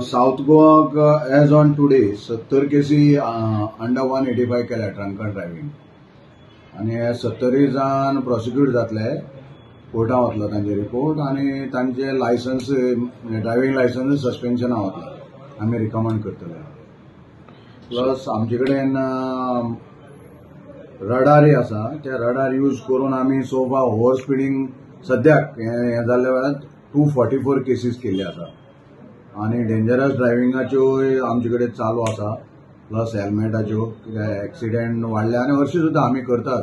South गोवाक as on today 70 केसी under 185 केल्या ड्रंकन ड्रायव्हिंग आणि हे 70 जाण प्रोसिक्यूट जातले. कोर्टान वतलो तांचे रिपोर्ट आणि तांचे लायसन्स ड्रायव्हिंग लायसन्स सस्पेन्शना वतले. आमी रिकमेंड करतले. प्लस आमचे कडेन रडारय आसा. ते रडार यूज करून आमी सोफा ओव्हर स्पिडींग सद्याक हे जाल्ल्या वेळार 244 केसीस केल्ले आसा आणि डेंजरस ड्रायव्हिंगाच्यो आमचे कडेन चालू आसा. प्लस हेल्मेटाच्यो कित्याक एक्सिडेंट वाडले आणि हरशीं सुद्दां आमी करतात.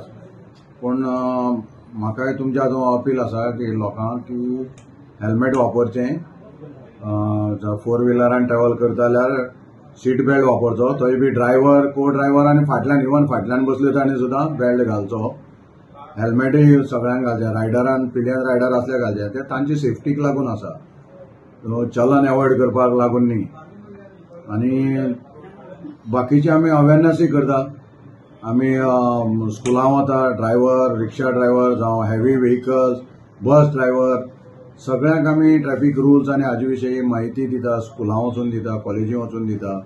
पूण म्हाकाय तुमच्या हातूंत अपील आसा की लोकांक की हेल्मेट वापरचें. 4 व्हिलरान ट्रॅव्हल करता जाल्यार सीट बेल्ट वापरचो. थंय बी ड्रायव्हर को ड्रायव्हर आनी फाटल्यान इवन फाटल्यान बसले तांणी सुद्दां बेल्ट घालचो. हेल्मेटूय सगळ्यांक घालचें. रायडरान पिलियन रायडर असले घालचे. ते तांची सेफ्टीक लागून आसा. चलन एवॉयड करपाक लागून न्ही. आनी बाकीचे आमी अवेरनेसय करता. आमी स्कुलां वता ड्रायव्हर रिक्षा ड्रायव्हर जावं हेवी व्हेकल्स बस ड्रायव्हर सगळ्यांक आमी ट्रॅफिक रुल्स आनी हाजे विशयी माहिती दिता. स्कुलां वचून दिता, कॉलेजी वचून दिता.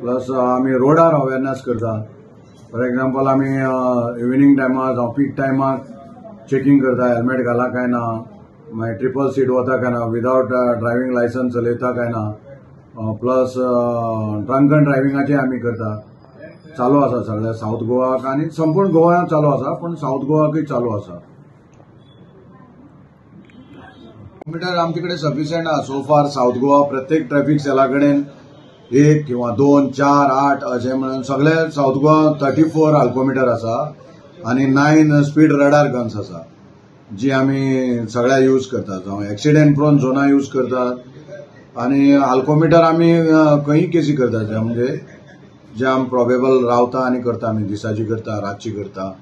प्लस आमी रोडार अवेरनेस करता. फॉर एक्झाम्पल आमी इव्हिनिंग टायमार जावं पीक टायमार चेकिंग करता. हेल्मेट घाला काय ना, मागीर ट्रिपल सीट वता काय ना, विदाउट ड्रायव्हिंग लायसन्स चलयता काय ना. प्लस ड्रंकन ड्रायव्हिंगाचें आमी करता. चालू आसा सगळ्या साऊथ गोवाक आनी संपूर्ण गोंयांत चालू आसा. पूण साऊथ गोवाकूय चालू आसा. किलोमिटर आमचे कडेन सफिशियंट आसा. सो फार साऊथ गोवा प्रत्येक ट्रॅफिक सेला कडेन 1 किंवा 2, 4, 8 अशें म्हणून सगळे साऊथ गोवा 34 अल्कोमिटर आसा आणि 9 स्पीड रडार गन्स आसा जी आमी सगळ्या यूज करतात. जावं एक्सिडेंट प्रोन झोना यूज करतात आणि अल्कोमिटर आमी खंयी केसी करतात. म्हणजे जे आमी प्रोबेबल रावता आनी करता. आमी दिसाची करता, रातची करता.